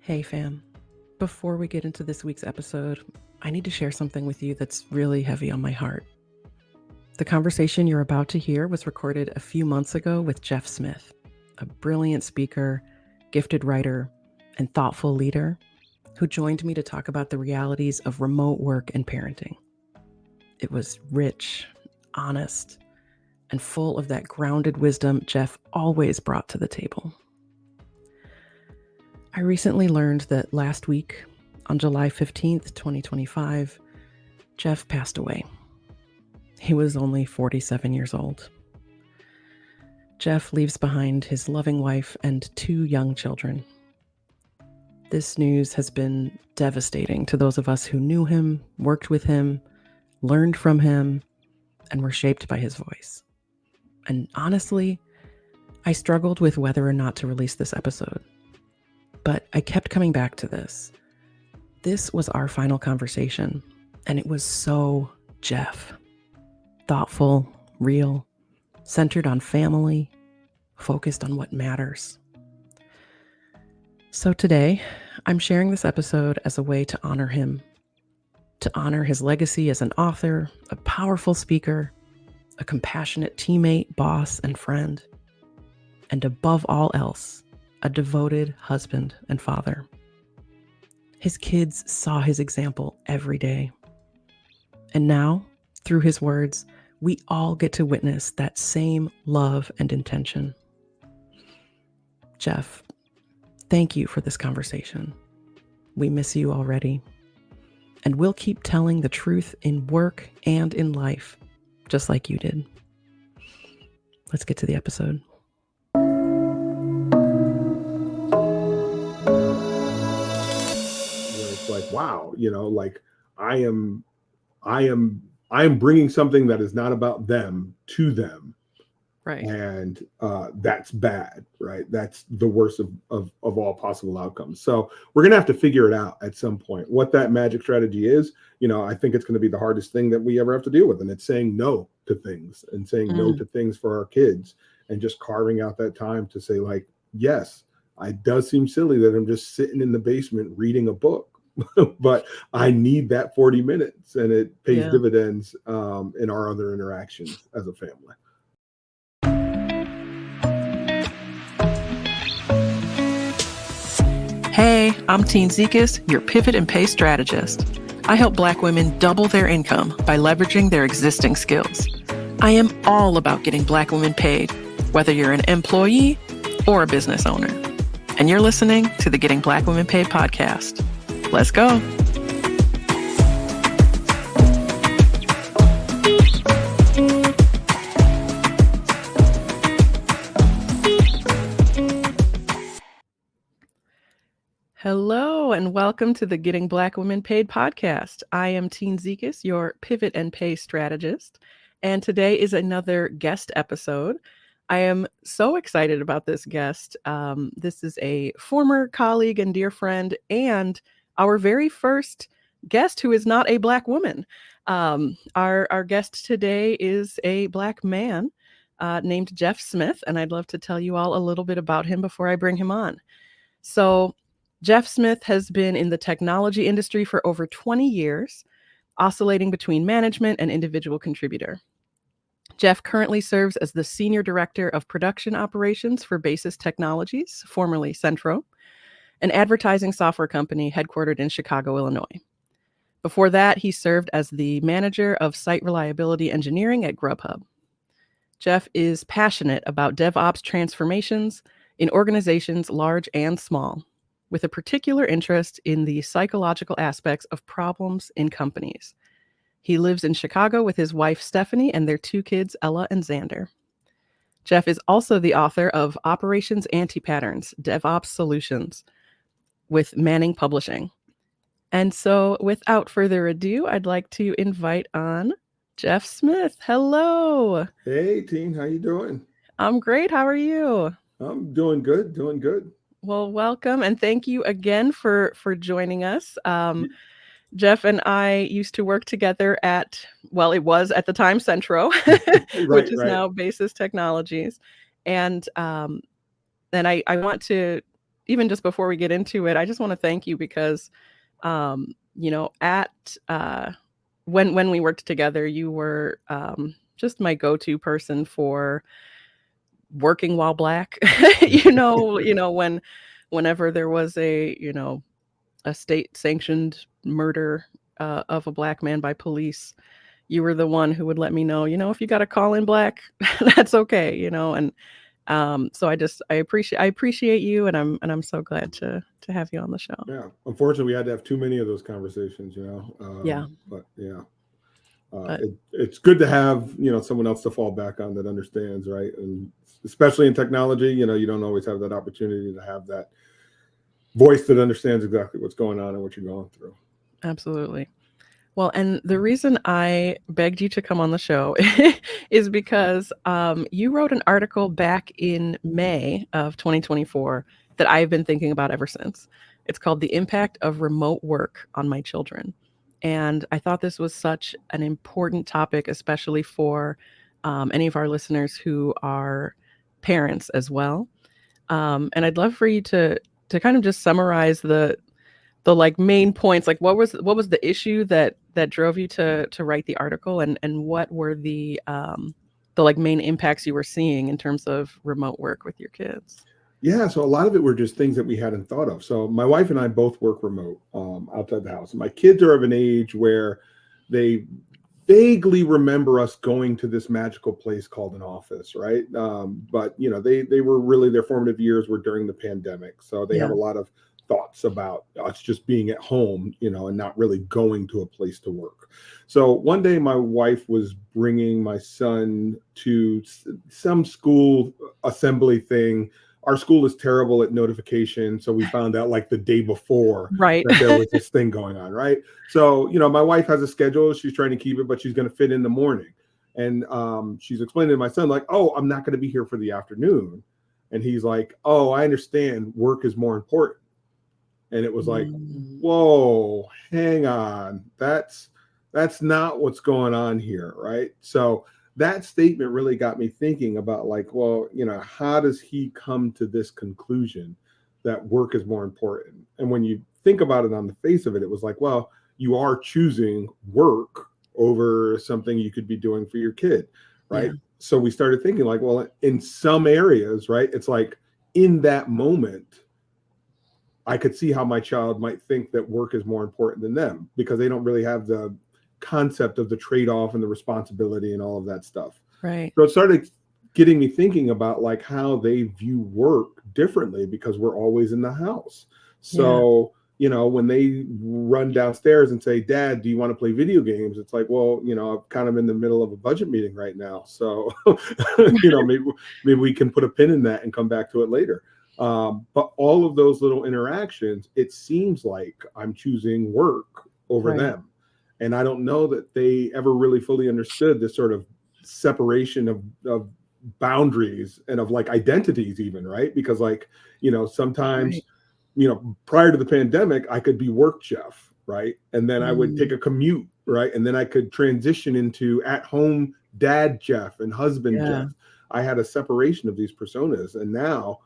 Hey fam, before we get into this week's episode, I need to share something with you that's really heavy on my heart. The conversation you're about to hear was recorded a few months ago with Jeff Smith, a brilliant speaker, gifted writer, and thoughtful leader who joined me to talk about the realities of remote work and parenting. It was rich, honest, and full of that grounded wisdom Jeff always brought to the table. I recently learned that last week, on July 15th, 2025, Jeff passed away. He was only 47 years old. Jeff leaves behind his loving wife and 2 young children. This news has been devastating to those of us who knew him, worked with him, learned from him, and were shaped by his voice. And honestly, I struggled with whether or not to release this episode. But I kept coming back to this. This was our final conversation, and it was so Jeff. Thoughtful, real, centered on family, focused on what matters. So today, I'm sharing this episode as a way to honor him, to honor his legacy as an author, a powerful speaker, a compassionate teammate, boss, and friend, and above all else, a devoted husband and father. His kids saw his example every day. And now, through his words, we all get to witness that same love and intention. Jeff, thank you for this conversation. We miss you already. And we'll keep telling the truth in work and in life, just like you did. Let's get to the episode. Like, wow, like I am bringing something that is not about them to them. Right. And that's bad, right? That's the worst of all possible outcomes. So we're going to have to figure it out at some point. What that magic strategy is, I think it's going to be the hardest thing that we ever have to deal with. And it's saying no to things and saying no to things for our kids and just carving out that time to say, like, yes, it does seem silly that I'm just sitting in the basement reading a book. But I need that 40 minutes, and it pays dividends in our other interactions as a family. Hey, I'm Tine Jeff, your pivot and pay strategist. I help Black women double their income by leveraging their existing skills. I am all about getting Black women paid, whether you're an employee or a business owner. And you're listening to the Getting Black Women Paid podcast. Let's go. Hello, and welcome to the Getting Black Women Paid podcast. I am Tine Jeff, your pivot and pay strategist, and today is another guest episode. I am so excited about this guest. This is a former colleague and dear friend, and our very first guest who is not a Black woman. Our guest today is a Black man named Jeff Smith, and I'd love to tell you all a little bit about him before I bring him on. So Jeff Smith has been in the technology industry for over 20 years, oscillating between management and individual contributor. Jeff currently serves as the Senior Director of Production Operations for Basis Technologies, formerly Centro, an advertising software company headquartered in Chicago, Illinois. Before that, he served as the Manager of Site Reliability Engineering at Grubhub. Jeff is passionate about DevOps transformations in organizations large and small, with a particular interest in the psychological aspects of problems in companies. He lives in Chicago with his wife, Stephanie, and their 2 kids, Ella and Xander. Jeff is also the author of Operations Anti-Patterns, DevOps Solutions, with Manning Publishing. And so without further ado, I'd like to invite on Jeff Smith. Hello. Hey, Tine, how you doing? I'm great. How are you? I'm doing good. Well, welcome. And thank you again for joining us. Jeff and I used to work together at, well, it was at the time Centro, which is now Basis Technologies. And then I want to even just before we get into it, I just want to thank you because, at when we worked together, you were just my go-to person for working while black. Whenever there was a state sanctioned murder of a black man by police, you were the one who would let me know, if you got to call in black, that's okay, and so I appreciate you, and I'm so glad to have you on the show. Yeah, unfortunately, we had to have too many of those conversations, Yeah, but yeah, but it's good to have someone else to fall back on that understands, right? And especially in technology, you don't always have that opportunity to have that voice that understands exactly what's going on and what you're going through. absolutely. Well, and the reason I begged you to come on the show is because you wrote an article back in May of 2024 that I've been thinking about ever since. It's called "The Impact of Remote Work on My Children." And I thought this was such an important topic, especially for any of our listeners who are parents as well. And I'd love for you to kind of just summarize the like main points, like what was the issue that drove you to write the article, and what were the like main impacts you were seeing in terms of remote work with your kids? Yeah, so a lot of it were just things that we hadn't thought of. So my wife and I both work remote outside the house. My kids are of an age where they vaguely remember us going to this magical place called an office, right? But they were really, their formative years were during the pandemic, so they have Yeah. a lot of thoughts about us just being at home, and not really going to a place to work. So one day, my wife was bringing my son to some school assembly thing. Our school is terrible at notification, so we found out like the day before Right. that there was this thing going on, right? So, my wife has a schedule. She's trying to keep it, but she's going to fit in the morning. And she's explaining to my son, like, oh, I'm not going to be here for the afternoon. And he's like, oh, I understand. Work is more important. And it was like, Mm, whoa, hang on. That's not what's going on here, right? So that statement really got me thinking about, like, well, how does he come to this conclusion that work is more important? And when you think about it on the face of it, it was like, well, you are choosing work over something you could be doing for your kid, yeah. right? So we started thinking, like, well, in some areas, right, it's like in that moment, I could see how my child might think that work is more important than them because they don't really have the concept of the trade-off and the responsibility and all of that stuff. Right. So it started getting me thinking about like how they view work differently because we're always in the house. Yeah. So, when they run downstairs and say, Dad, do you want to play video games? It's like, well, I'm kind of in the middle of a budget meeting right now. So, maybe we can put a pin in that and come back to it later. But all of those little interactions, it seems like I'm choosing work over Right. them. And I don't know that they ever really fully understood this sort of separation of boundaries and of like identities, even, right? Because, like, sometimes, Right. prior to the pandemic, I could be work Jeff, right? And then I would take Mm, a commute, right? And then I could transition into at home dad Jeff and husband yeah. Jeff. I had a separation of these personas. And now,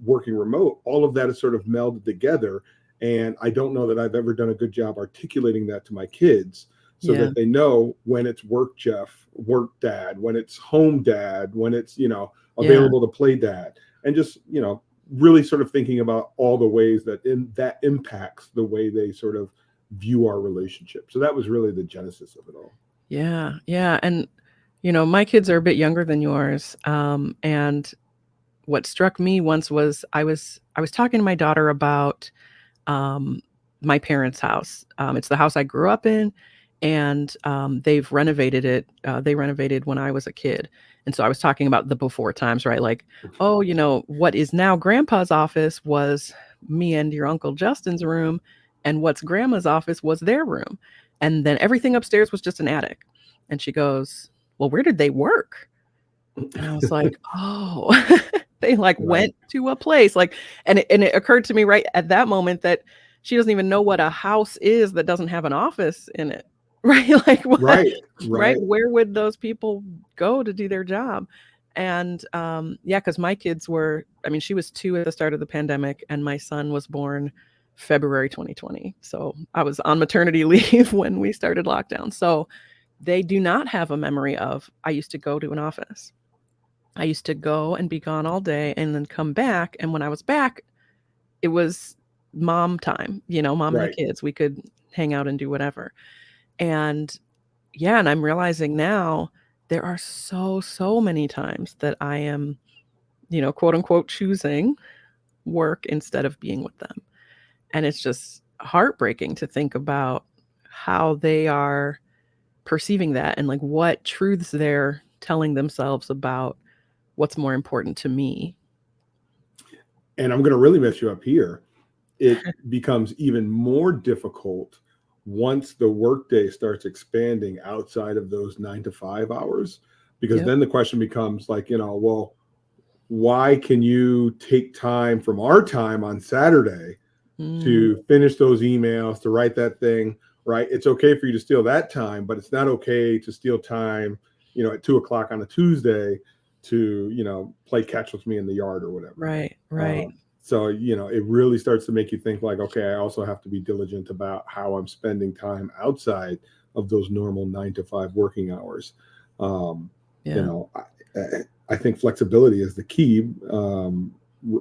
working remote, all of that is sort of melded together. And I don't know that I've ever done a good job articulating that to my kids so Yeah. that they know when it's work Jeff, work dad, when it's home dad, when it's, Yeah. available to play dad. And just, really sort of thinking about all the ways that that impacts the way they sort of view our relationship. So that was really the genesis of it all. Yeah. Yeah. And my kids are a bit younger than yours. And what struck me once was I was talking to my daughter about um, my parents' house. It's the house I grew up in, and they've renovated it. They renovated when I was a kid, and so I was talking about the before times, right? Like, oh, what is now Grandpa's office was me and your Uncle Justin's room, and what's Grandma's office was their room, and then everything upstairs was just an attic. And she goes, "Well, where did they work?" And I was like, "Oh." They, like, Right. went to a place, like, and it occurred to me right at that moment that she doesn't even know what a house is that doesn't have an office in it, right? Like, what Right. right? Right. Where would those people go to do their job? And yeah, because my kids were, I mean, she was 2 at the start of the pandemic, and my son was born February 2020. So I was on maternity leave when we started lockdown. So they do not have a memory of, I used to go to an office. I used to go and be gone all day and then come back. And when I was back, it was mom time, mom and the Right. kids. We could hang out and do whatever. And yeah, and I'm realizing now there are so many times that I am, quote unquote, choosing work instead of being with them. And it's just heartbreaking to think about how they are perceiving that and like what truths they're telling themselves about what's more important to me. And I'm going to really mess you up here. It becomes even more difficult once the workday starts expanding outside of those 9 to 5 hours, because Yep. then the question becomes like, well, why can you take time from our time on Saturday to finish those emails, to write that thing, right? It's okay for you to steal that time, but it's not okay to steal time, at 2 o'clock on a Tuesday to, play catch with me in the yard or whatever. Right. So, it really starts to make you think like, okay, I also have to be diligent about how I'm spending time outside of those normal 9 to 5 working hours. Yeah. I think flexibility is the key,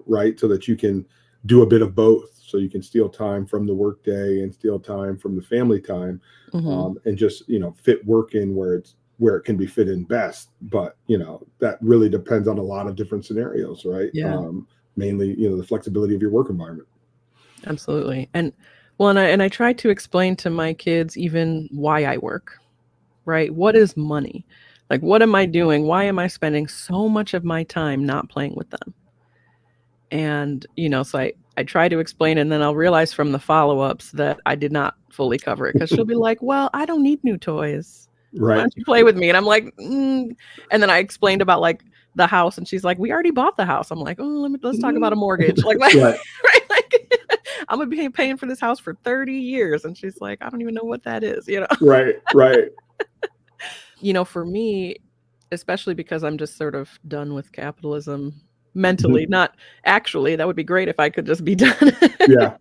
right? So that you can do a bit of both. So you can steal time from the workday and steal time from the family time, and just, fit work in where it can be fit in best. But, that really depends on a lot of different scenarios, right? Yeah. Mainly, the flexibility of your work environment. Absolutely. And well, and I try to explain to my kids even why I work, right? What is money? Like, what am I doing? Why am I spending so much of my time not playing with them? And, so I try to explain, and then I'll realize from the follow-ups that I did not fully cover it, because she'll be like, well, I don't need new toys. Why Right. don't you play with me? And I'm like, And then I explained about like the house, and she's like, we already bought the house. I'm like, oh, let's talk about a mortgage. Like, Right. right? Like, I'm gonna be paying for this house for 30 years. And she's like, I don't even know what that is, Right. For me, especially because I'm just sort of done with capitalism mentally, not actually. That would be great if I could just be done. Yeah.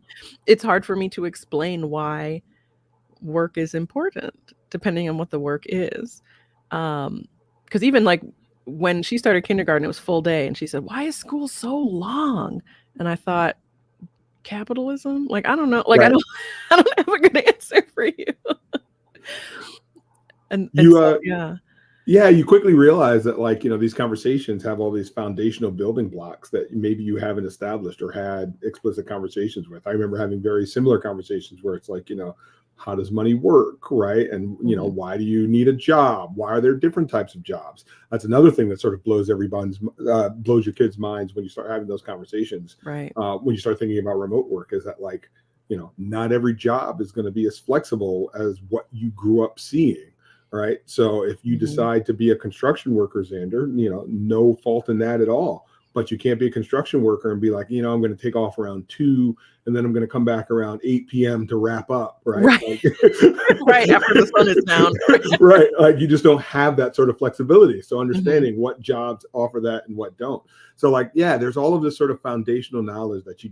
It's hard for me to explain why work is important, depending on what the work is. Because even like when she started kindergarten, it was full day, and she said, why is school so long? And I thought, capitalism? Like, I don't know. Like, Right. I don't have a good answer for you. And You so, yeah. Yeah, you quickly realize that, like, these conversations have all these foundational building blocks that maybe you haven't established or had explicit conversations with. I remember having very similar conversations where it's like, how does money work, right? And, why do you need a job? Why are there different types of jobs? That's another thing that sort of blows your kids' minds when you start having those conversations. Right. When you start thinking about remote work, is that like, not every job is going to be as flexible as what you grew up seeing. Right. So if you decide to be a construction worker, Xander, no fault in that at all. But you can't be a construction worker and be like, I'm going to take off around 2 and then I'm going to come back around 8 p.m. to wrap up. Right. Right. Right. After the sun is down. Right. Like, you just don't have that sort of flexibility. So understanding what jobs offer that and what don't. So like, yeah, there's all of this sort of foundational knowledge that you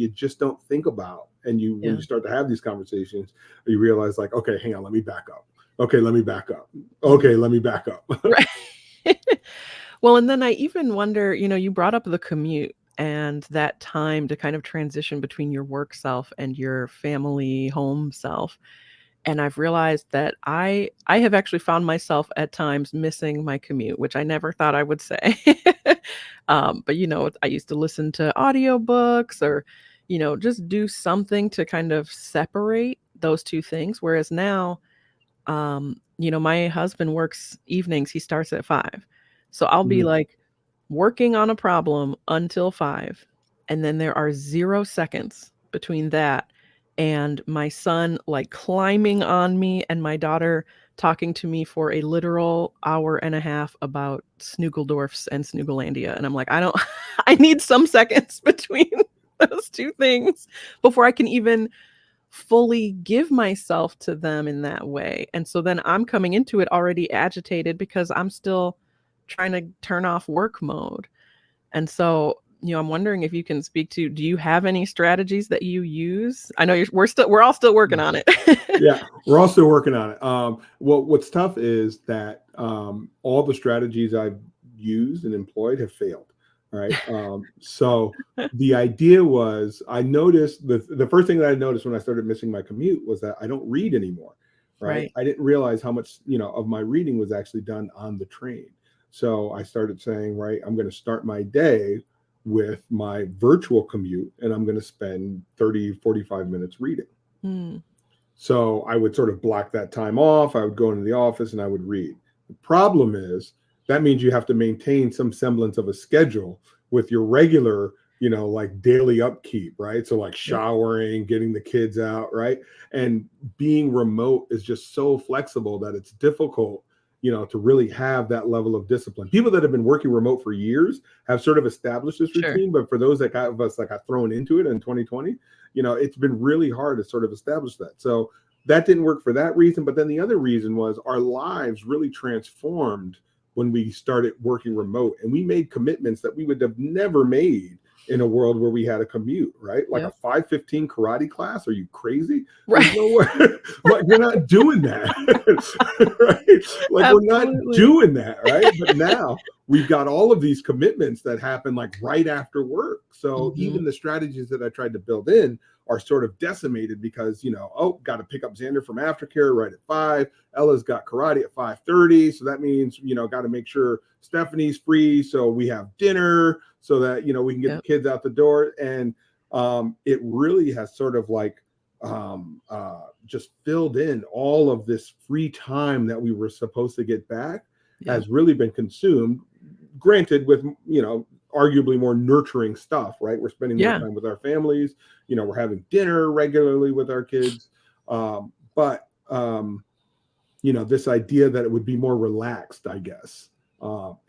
just don't think about. And when you start to have these conversations, you realize like, okay, hang on, let me back up. Okay, let me back up. Okay, let me back up. Right. Well, and then I even wonder, you brought up the commute and that time to kind of transition between your work self and your family home self. And I've realized that I have actually found myself at times missing my commute, which I never thought I would say. But I used to listen to audiobooks or, just do something to kind of separate those two things. Whereas now, my husband works evenings. He starts at 5. So I'll be like working on a problem until 5. And then there are 0 seconds between that and my son like climbing on me and my daughter talking to me for a literal hour and a half about Snoogledorfs and Snoogalandia. And I'm like, I need some seconds between those two things before I can even fully give myself to them in that way. And so then I'm coming into it already agitated because I'm still trying to turn off work mode. And so, I'm wondering if you can speak to, do you have any strategies that you use? I know we're all still working on it. Yeah, we're all still working on it. Well, what's tough is that all the strategies I've used and employed have failed. Right. So the idea was, I noticed the first thing that I noticed when I started missing my commute was that I don't read anymore. Right. Right. I didn't realize how much, of my reading was actually done on the train. So I started saying, right, I'm going to start my day with my virtual commute and I'm going to spend 30, 45 minutes reading. Mm. So I would sort of block that time off. I would go into the office and I would read. The problem is that means you have to maintain some semblance of a schedule with your regular, like daily upkeep, right? So like Yep. showering, getting the kids out, right? And being remote is just so flexible that it's difficult, to really have that level of discipline. People that have been working remote for years have sort of established this Sure. routine, but for those that got us got thrown into it in 2020, it's been really hard to sort of establish that. So that didn't work for that reason. But then the other reason was our lives really transformed when we started working remote, and we made commitments that we would have never made in a world where we had a commute, right? Like Yep. a 5:15 karate class. Are you crazy? Right. There's no way. Like, we're not doing that. Right? Like, we're not Absolutely. doing that, right? But now we've got all of these commitments that happen like right after work. So even the strategies that I tried to build in are sort of decimated because, got to pick up Xander from aftercare right at 5. Ella's got karate at 5:30. So that means, got to make sure Stephanie's free. So we have dinner so that, we can get the kids out the door. And it really has sort of like just filled in all of this free time that we were supposed to get back has really been consumed, granted with, arguably more nurturing stuff, right? We're spending more time with our families, we're having dinner regularly with our kids. But this idea that it would be more relaxed, I guess,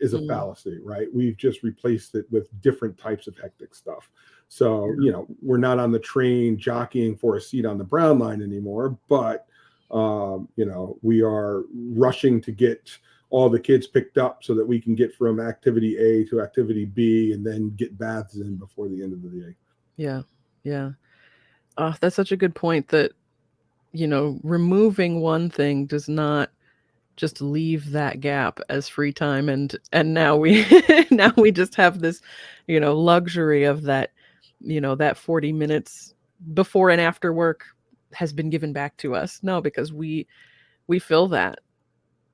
is a fallacy, right? We've just replaced it with different types of hectic stuff. So, we're not on the train jockeying for a seat on the brown line anymore, but, we are rushing to get all the kids picked up so that we can get from activity A to activity B and then get baths in before the end of the day. Yeah. Yeah. That's such a good point that, removing one thing does not just leave that gap as free time. And now we, now we just have this, luxury of that, that 40 minutes before and after work has been given back to us. No, because we fill that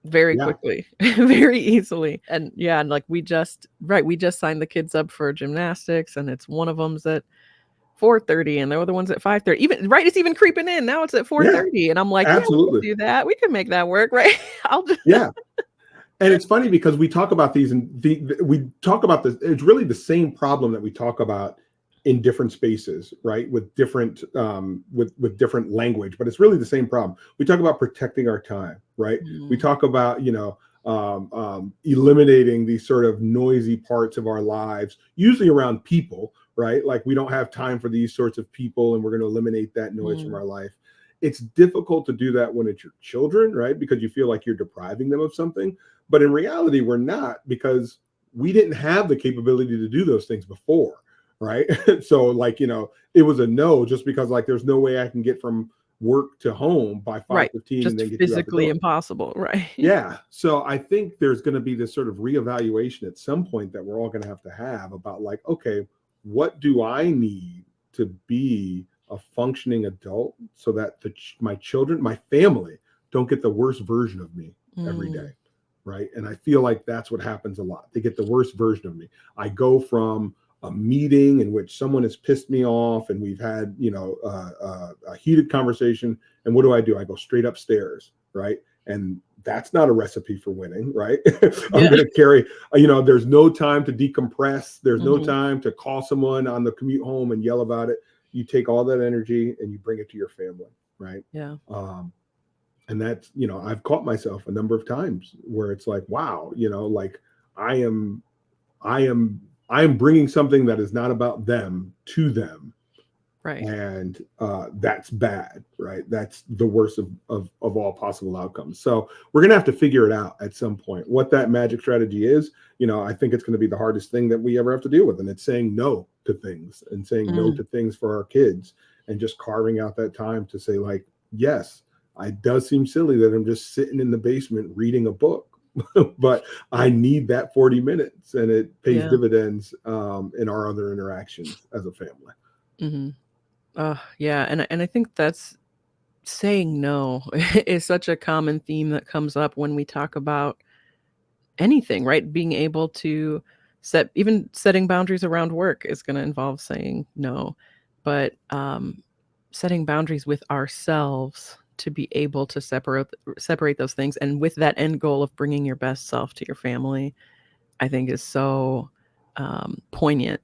very quickly, very easily. And and like we just signed the kids up for gymnastics, and it's one of them's at 4:30 and the other one's at 5:30. Even it's even creeping in. Now it's at 4:30. And I'm like, absolutely. We can do that. We can make that work, right? I'll just And it's funny because we talk about these and we talk about this. It's really the same problem that we talk about in different spaces, right? With different with different language, but it's really the same problem. We talk about protecting our time, right? We talk about eliminating these sort of noisy parts of our lives, usually around people, right? Like we don't have time for these sorts of people, and we're going to eliminate that noise from our life. It's difficult to do that when it's your children, right? Because you feel like you're depriving them of something. But in reality, we're not, because we didn't have the capability to do those things before, right? So like, it was a no, just because like there's no way I can get from work to home by 5:15 just and then get physically you out the door. impossible, right? Yeah. So I think there's going to be this sort of reevaluation at some point that we're all going to have about like, okay, what do I need to be a functioning adult so that my children, my family, don't get the worst version of me every day, right? And I feel like that's what happens a lot. They get the worst version of me. I go from a meeting in which someone has pissed me off and we've had, a heated conversation. And what do? I go straight upstairs, right? And that's not a recipe for winning, right? I'm going to carry, there's no time to decompress. There's no time to call someone on the commute home and yell about it. You take all that energy and you bring it to your family, right? Yeah. And that's, I've caught myself a number of times where it's like, wow, like I am bringing something that is not about them to them. Right. and that's bad, right? That's the worst of all possible outcomes. So we're going to have to figure it out at some point. What that magic strategy is, I think it's going to be the hardest thing that we ever have to deal with. And it's saying no to things and saying no Mm, to things for our kids and just carving out that time to say, like, yes, it does seem silly that I'm just sitting in the basement reading a book. But I need that 40 minutes and it pays yeah. dividends in our other interactions as a family. Hmm. Yeah. And I think that's saying no is such a common theme that comes up when we talk about anything, right? Being able to even setting boundaries around work is going to involve saying no, but setting boundaries with ourselves to be able to separate those things, and with that end goal of bringing your best self to your family, I think is so poignant.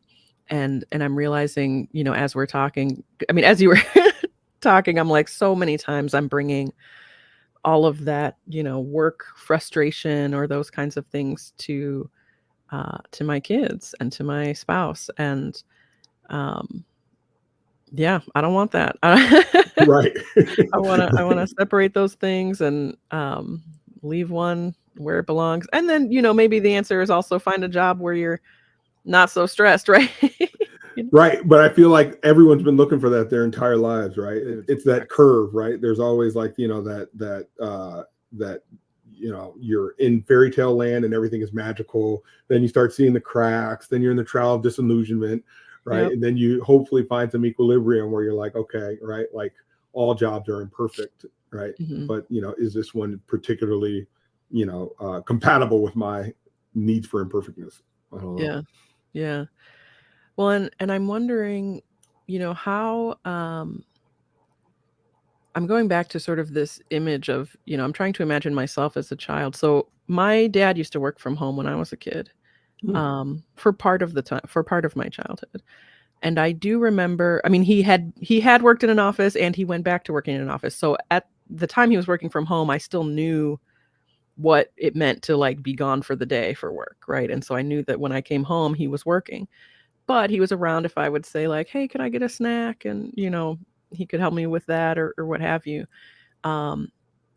And I'm realizing, as we're talking, I mean, as you were talking, I'm like, so many times I'm bringing all of that, work frustration or those kinds of things to my kids and to my spouse. And um, yeah, I don't want that. Right. I wanna separate those things and leave one where it belongs. And then, maybe the answer is also find a job where you're not so stressed, right? You know? Right. But I feel like everyone's been looking for that their entire lives, right? It's that curve, right? There's always like, that you're in fairy tale land and everything is magical. Then you start seeing the cracks, then you're in the trial of disillusionment, right? Yep. And then you hopefully find some equilibrium where you're like, okay, right, like all jobs are imperfect, right? Hmm. But is this one particularly, compatible with my needs for imperfectness? I don't know. Yeah. Yeah. Well, and I'm wondering, how I'm going back to sort of this image of, I'm trying to imagine myself as a child. So my dad used to work from home when I was a kid, Hmm. for part of the time, for part of my childhood. And I do remember, I mean, he had worked in an office and he went back to working in an office. So at the time he was working from home, I still knew what it meant to like be gone for the day for work, right? And so I knew that when I came home, he was working. But he was around if I would say like, "Hey, can I get a snack?" And, he could help me with that or what have you. Um,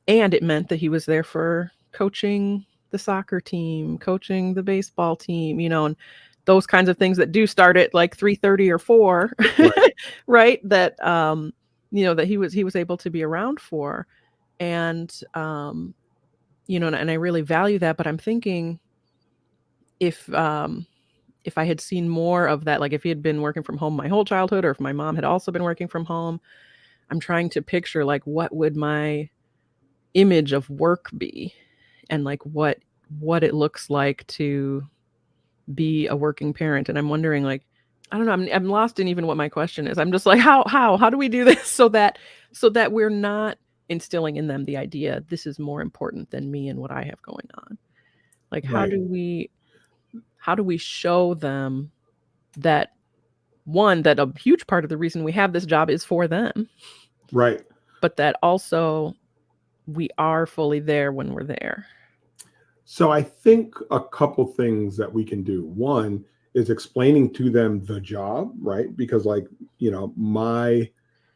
and it meant that he was there for coaching the soccer team, coaching the baseball team, and those kinds of things that do start at like 3:30 or 4, Right. right? That that he was able to be around for. And and I really value that, but I'm thinking if if I had seen more of that, like if he had been working from home my whole childhood, or if my mom had also been working from home, I'm trying to picture like what would my image of work be, and like what it looks like to be a working parent. And I'm wondering, like, I don't know, I'm lost in even what my question is. I'm just like, how do we do this so that we're not instilling in them the idea this is more important than me and what I have going on. Like, Right. how do we show them that, one, that a huge part of the reason we have this job is for them, Right. but that also we are fully there when we're there. So I think a couple things that we can do. One is explaining to them the job, right? Because my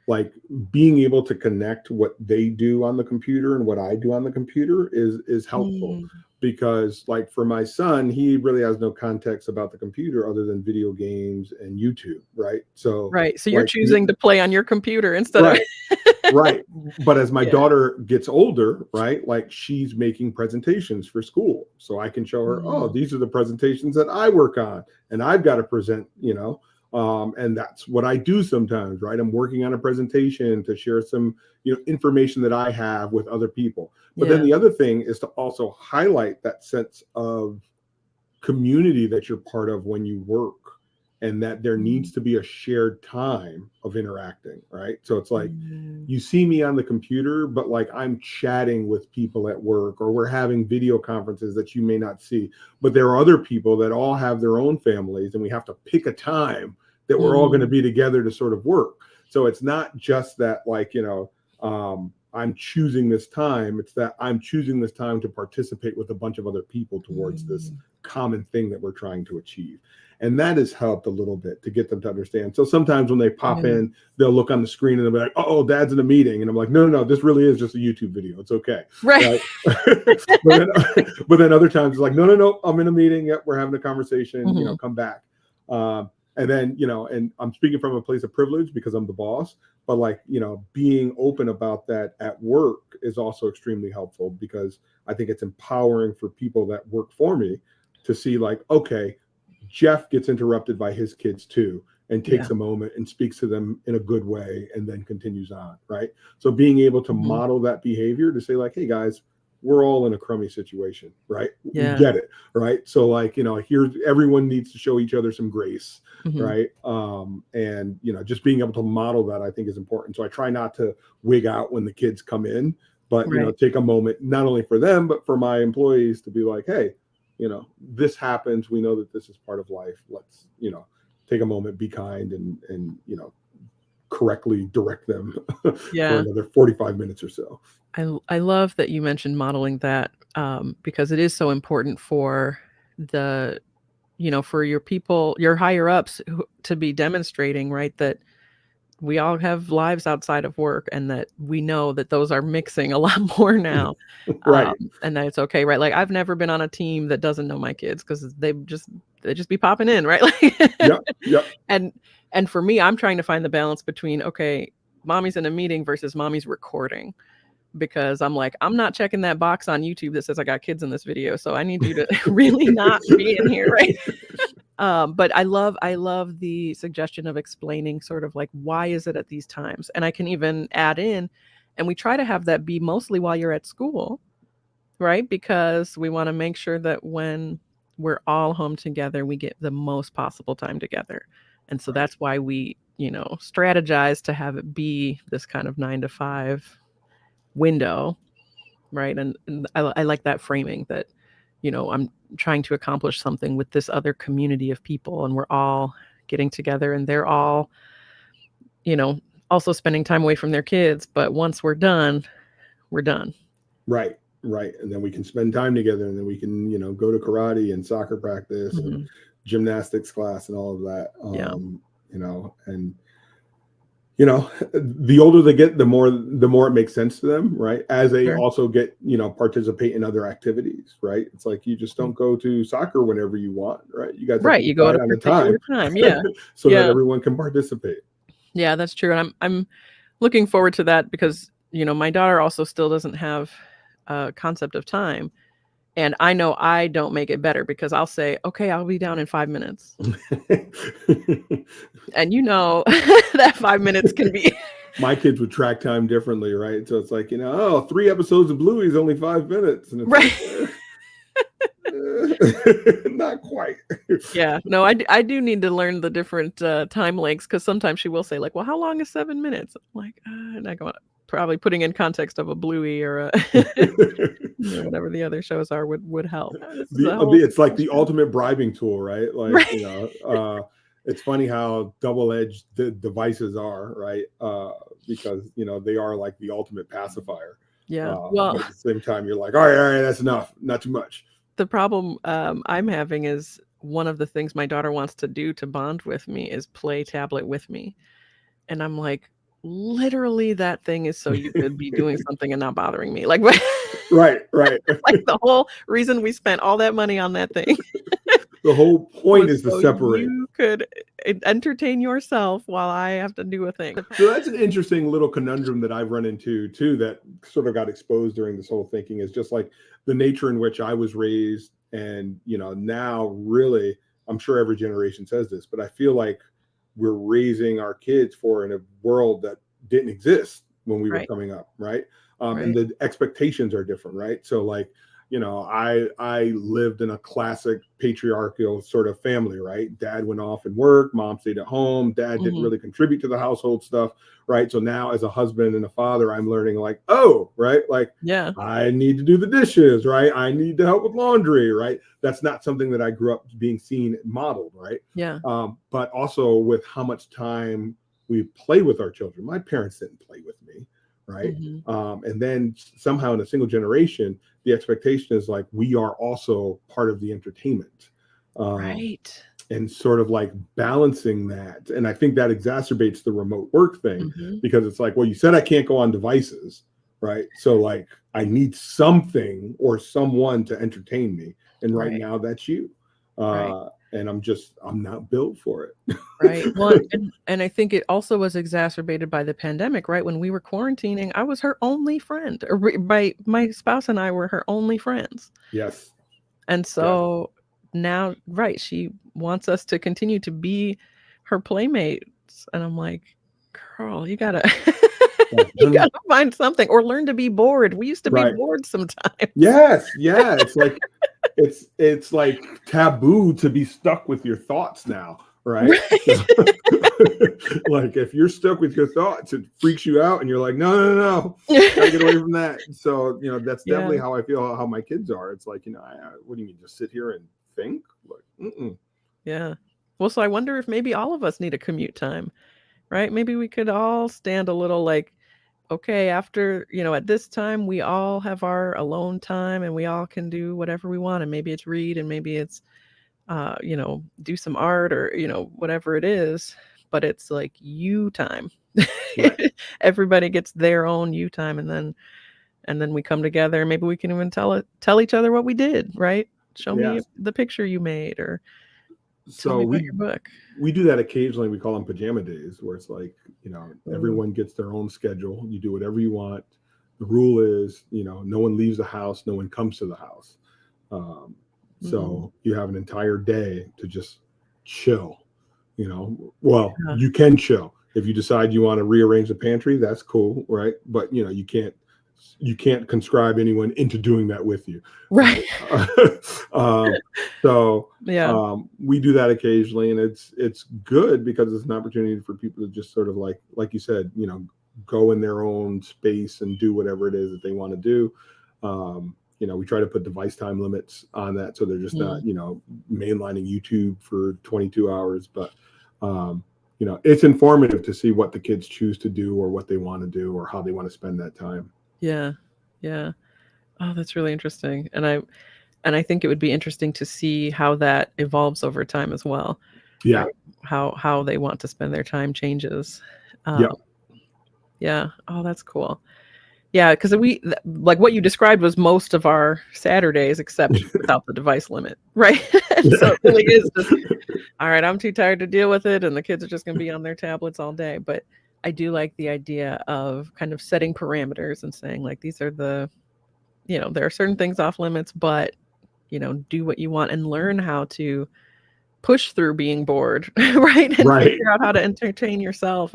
like being able to connect what they do on the computer and what I do on the computer is helpful, Mm, because like for my son, he really has no context about the computer other than video games and YouTube, right? So right. So you're like choosing to play on your computer instead of right. Right. But as my Yeah. daughter gets older, right, like she's making presentations for school. So I can show her, oh, Mm, these are the presentations that I work on and I've got to present, and that's what I do sometimes, right? I'm working on a presentation to share some, information that I have with other people. But then yeah. the other thing is to also highlight that sense of community that you're part of when you work, and that there Mm, needs to be a shared time of interacting, right? So it's like mm, you see me on the computer, but like I'm chatting with people at work, or we're having video conferences that you may not see, but there are other people that all have their own families, and we have to pick a time that we're all going to mm, be together to sort of work. So it's not just that, like, I'm choosing this time. It's that I'm choosing this time to participate with a bunch of other people towards this mm. common thing that we're trying to achieve. And that has helped a little bit to get them to understand. So sometimes when they pop in, they'll look on the screen and they'll be like, oh, dad's in a meeting. And I'm like, no, this really is just a YouTube video. It's okay. Right. but then other times it's like, no, I'm in a meeting. Yep, we're having a conversation, Mm-hmm. Come back. And then, and I'm speaking from a place of privilege because I'm the boss, but like, being open about that at work is also extremely helpful, because I think it's empowering for people that work for me to see like, okay, Jeff gets interrupted by his kids too, and takes a moment and speaks to them in a good way and then continues on, right? So being able to model that behavior to say like, hey guys, we're all in a crummy situation, right? We get it, right? So like, here's, everyone needs to show each other some grace, right? And, just being able to model that, I think, is important. So I try not to wig out when the kids come in, but, take a moment, not only for them, but for my employees to be like, hey, this happens. We know that this is part of life. Let's, take a moment, be kind, and correctly direct them for another 45 minutes or so. I love that you mentioned modeling that, because it is so important for the, for your people, your higher ups to be demonstrating, right, that we all have lives outside of work, and that we know that those are mixing a lot more now. Right. And that it's okay, right? Like, I've never been on a team that doesn't know my kids, because they just be popping in, right? Like, Yep. And for me, I'm trying to find the balance between, okay, mommy's in a meeting versus mommy's recording, because I'm like, I'm not checking that box on YouTube that says I got kids in this video, so I need you to really not be in here, right? But I love the suggestion of explaining sort of like, why is it at these times? And I can even add in, and we try to have that be mostly while you're at school, right? Because we want to make sure that when we're all home together, we get the most possible time together. And so that's why we, strategize to have it be this kind of 9 to 5 window, right? And I like that framing, that, I'm trying to accomplish something with this other community of people, and we're all getting together, and they're all, also spending time away from their kids. But once we're done, we're done. Right. And then we can spend time together, and then we can, go to karate and soccer practice and gymnastics class and all of that. And the older they get, the more it makes sense to them, right? As they also get, participate in other activities, right? It's like, you just don't go to soccer whenever you want, right? You guys have to you go at a on the particular time, so that everyone can participate. Yeah, that's true. And I'm looking forward to that, because, my daughter also still doesn't have a concept of time. And I know I don't make it better, because I'll say, okay, I'll be down in 5 minutes. And that 5 minutes can be. My kids would track time differently, right? So it's like, 3 episodes of Bluey is only 5 minutes. And it's like, not quite. Yeah, no, I do need to learn the different time lengths, because sometimes she will say like, well, how long is 7 minutes? I'm like, and I go, probably putting in context of a Bluey or a whatever the other shows are would help. It's like the ultimate bribing tool, right? Like, it's funny how double-edged the devices are, right? Because they are like the ultimate pacifier. Yeah. Well, but at the same time, you're like, all right, that's enough, not too much. The problem I'm having is, one of the things my daughter wants to do to bond with me is play tablet with me, and I'm like, literally, that thing is so you could be doing something and not bothering me. Like, right. Like, the whole reason we spent all that money on that thing. The whole point is to separate. You could entertain yourself while I have to do a thing. So that's an interesting little conundrum that I've run into too, that sort of got exposed during this whole thinking, is just like the nature in which I was raised. And, now really, I'm sure every generation says this, but I feel like we're raising our kids for in a world that didn't exist when we were coming up. Right. And the expectations are different. Right. So like, I lived in a classic patriarchal sort of family, right? Dad went off and worked, mom stayed at home, dad didn't really contribute to the household stuff, right? So now as a husband and a father, I'm learning like, right? Like, I need to do the dishes, right? I need to help with laundry, right? That's not something that I grew up being seen modeled, right? Yeah. But also with how much time we play with our children. My parents didn't play with me, right? Mhm. And then somehow in a single generation, the expectation is like we are also part of the entertainment. Um, Right. and sort of like balancing that. And I think that exacerbates the remote work thing Mhm. because it's like, well, you said I can't go on devices, right? So like I need something or someone to entertain me. And right Right. now that's you. Right. And I'm not built for Right. Well, it. and I think it also was exacerbated by the pandemic, right? When we were quarantining, I was her only friend. Or my spouse and I were her only friends. Yes. And Yes. so now, right, she wants us to continue to be her playmates. And I'm like, girl, you gotta you Right. gotta find something or learn to be bored. We used to be Right. bored sometimes. Yes. Yeah. It's like taboo to be stuck with your thoughts now, right? So, Right. like if you're stuck with your thoughts, it freaks you out, and you're like, no, no, no, no, gotta get away from that. So that's definitely Yeah. how I feel how my kids are. It's like what do you mean, just sit here and think? Like, mm-mm. Yeah. Well, so I wonder if maybe all of us need a commute time, right? Maybe we could all stand a little like, okay, after, at this time, we all have our alone time and we all can do whatever we want. And maybe it's read and maybe it's, do some art or, whatever it is. But it's like you time. Right? Everybody gets their own you time and then we come together. Maybe we can even tell each other what we did, right? Show me Yes. the picture you made or tell So me about your book. we do that occasionally. We call them pajama days, where it's like Ooh. everyone gets their own schedule. You do whatever you want. The rule is no one leaves the house, no one comes to the house. Um, Mhm. so you have an entire day to just chill. Well, Yeah. you can chill if you decide you want to rearrange the pantry. That's cool, right? But you can't conscribe anyone into doing that with you, Right. right? um, so Yeah. we do that occasionally, and it's good because it's an opportunity for people to just sort of like you said, go in their own space and do whatever it is that they want to do. We try to put device time limits on that so they're just not Mm. mainlining YouTube for 22 hours, but it's informative to see what the kids choose to do or what they want to do or how they want to spend that time. Yeah. Yeah. Oh, that's really interesting. And I think it would be interesting to see how that evolves over time as well, Yeah. right? How they want to spend their time changes. Um, Yep. yeah. Oh, that's cool. Yeah, because like what you described was most of our Saturdays, except without the device limit, right? So it really is just, all right, I'm too tired to deal with it, and the kids are just gonna be on their tablets all day. But I do like the idea of kind of setting parameters and saying, like, these are there are certain things off limits, but, do what you want and learn how to push through being bored, right? And Right. figure out how to entertain yourself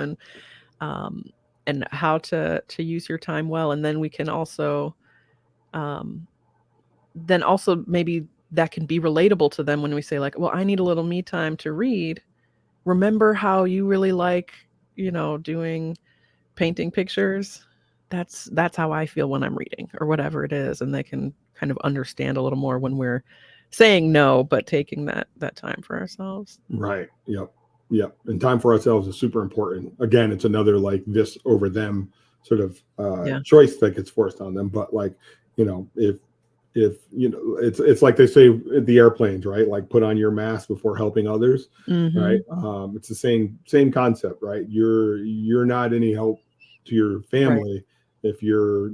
um, and how to use your time well. And then we can um, also maybe that can be relatable to them when we say like, well, I need a little me time to read. Remember how you really like, doing painting pictures? That's how I feel when I'm reading or whatever it is. And they can kind of understand a little more when we're saying no, but taking that time for ourselves. Right. Yep. Yep. And time for ourselves is super important. Again, it's another like this over them sort of Yeah. choice that gets forced on them. But like, if it's like they say at the airplanes, right? Like put on your mask before helping others, right? Mhm. It's the same concept, right? You're not any help to your Right. family if you're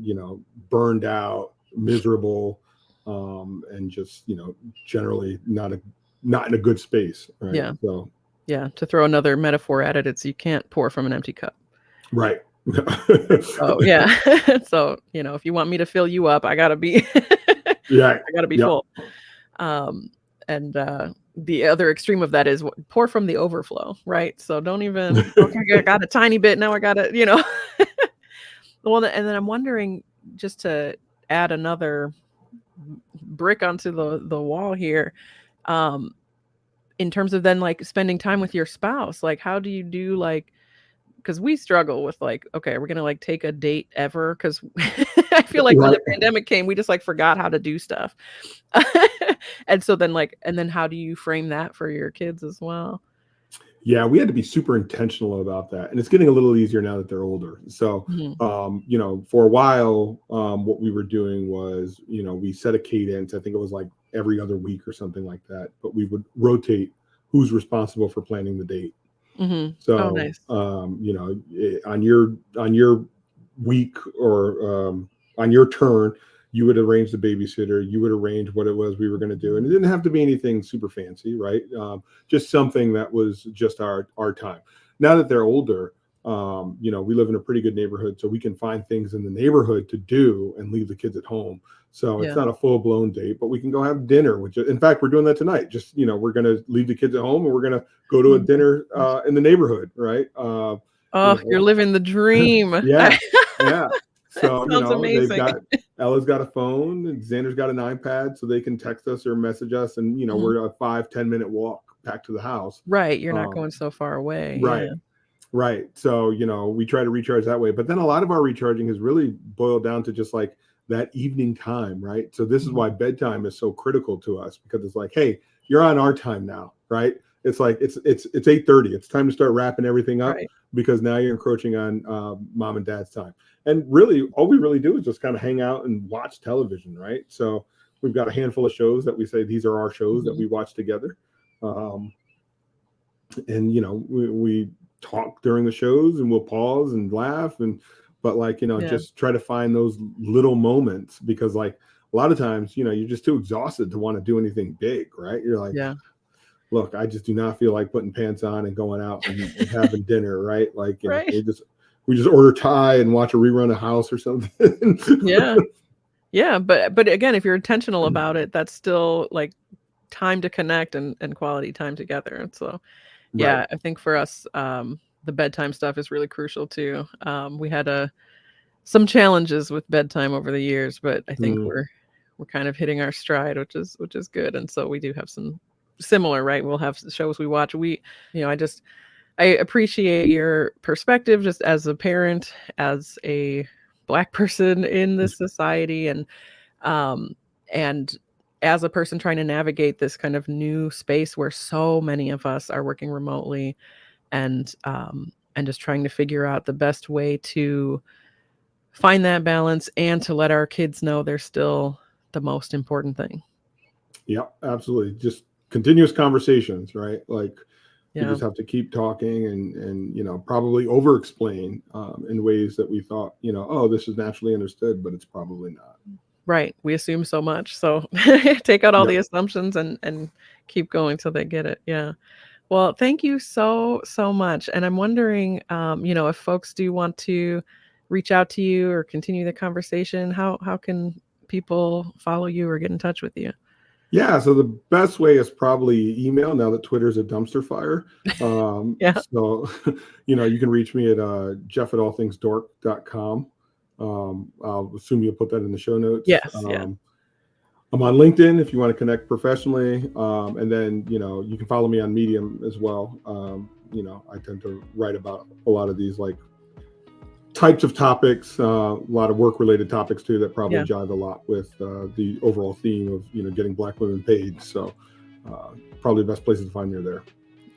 burned out, miserable, and just generally not in a good space, right? Yeah. So, Yeah. To throw another metaphor at it, it's you can't pour from an empty cup. right. Oh, yeah. So, if you want me to fill you up, I gotta be Yeah. I gotta be Yep. full. And the other extreme of that is pour from the overflow, right? So don't even, okay, I got a tiny bit, now I gotta. Well, and then I'm wondering, just to add another brick onto the wall here, um, in terms of then like spending time with your spouse, like how do you do like, because we struggle with like, okay, we're gonna like take a date ever because I feel like when Right. the pandemic came, we just like forgot how to do stuff. And so then how do you frame that for your kids as well? Yeah, we had to be super intentional about that, and it's getting a little easier now that they're older. So, Mhm. for a while, what we were doing was, we set a cadence. I think it was like every other week or something like that, but we would rotate who's responsible for planning the date. Mhm. Oh, So, nice. on your week or on your turn, you would arrange the babysitter. You would arrange what it was we were going to do, and it didn't have to be anything super fancy, right? Just something that was just our time. Now that they're older, we live in a pretty good neighborhood, so we can find things in the neighborhood to do and leave the kids at home. So it's Yeah. not a full blown date, but we can go have dinner. Which, in fact, we're doing that tonight. Just we're going to leave the kids at home, and we're going to go to Oh a my dinner gosh. in the neighborhood, right? Oh, you're living the dream. Yeah, yeah. So Sounds they've amazing. got Ella's got a phone, and Xander's got an iPad, so they can text us or message us, and Mhm. we're a 5-10 minute walk back to the house. Right, you're not Um, going so far away. right, Yeah. right. So we try to recharge that way, but then a lot of our recharging has really boiled down to just like that evening time, right? So this is Mhm. why bedtime is so critical to us, because it's like, hey, you're on our time now, right? It's like it's 8:30. It's time to start wrapping everything up, Right. because now you're encroaching on mom and dad's time. And really, all we really do is just kind of hang out and watch television, right? So we've got a handful of shows that we say these are our shows that Mhm. we watch together. Um, and we talk during the shows, and we'll pause and laugh, and but like Yeah. just try to find those little moments, because like a lot of times you're just too exhausted to want to do anything big, right? You're like, Yeah. look, I just do not feel like putting pants on and going out and having dinner, right? Like, Right. we just order Thai and watch a rerun of House or something. Yeah. Yeah, but again, if you're intentional about it, that's still, like, time to connect and quality time together, and so, Right. yeah, I think for us, the bedtime stuff is really crucial too. We had some challenges with bedtime over the years, but I think Mm, we're kind of hitting our stride, which is good, and so we do have some similar, right? We'll have shows we watch. I appreciate your perspective just as a parent, as a Black person in this society, um, and as a person trying to navigate this kind of new space where so many of us are working remotely and just trying to figure out the best way to find that balance and to let our kids know they're still the most important thing. yeah, absolutely. Just continuous conversations, right? Like, we Yeah. just have to keep talking, and probably over explain in ways that we thought, oh, this is naturally understood, but it's probably not. Right. We assume so much. So take out all Yep. the assumptions and keep going till they get it. Yeah. Well, thank you so, so much. And I'm wondering, if folks do want to reach out to you or continue the conversation, how can people follow you or get in touch with you? Yeah, so the best way is probably email, now that Twitter's a dumpster fire. Yeah. So, you can reach me at jeff@allthingsdork.com. I'll assume you'll put that in the show notes. Yes. Yeah. I'm on LinkedIn if you want to connect professionally. And then, you can follow me on Medium as well. I tend to write about a lot of these like types of topics, a lot of work related topics too, that probably Yeah. jive a lot with the overall theme of getting Black women paid. So probably the best places to find me are there.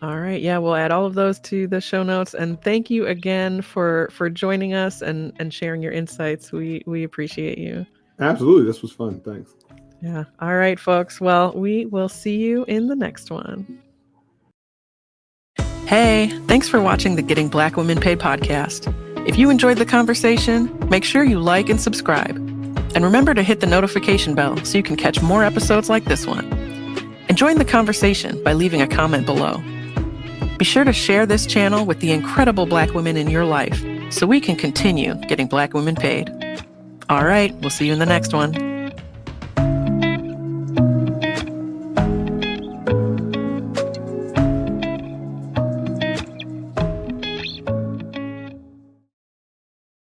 All right. Yeah, we'll add all of those to the show notes. And thank you again for joining us and sharing your insights. We appreciate you. Absolutely, this was fun. Thanks. Yeah. All right, folks. Well, we will see you in the next one. Hey, thanks for watching the Getting Black Women Paid podcast. If you enjoyed the conversation, make sure you like and subscribe. And remember to hit the notification bell so you can catch more episodes like this one. And join the conversation by leaving a comment below. Be sure to share this channel with the incredible Black women in your life so we can continue getting Black women paid. All right, we'll see you in the next one.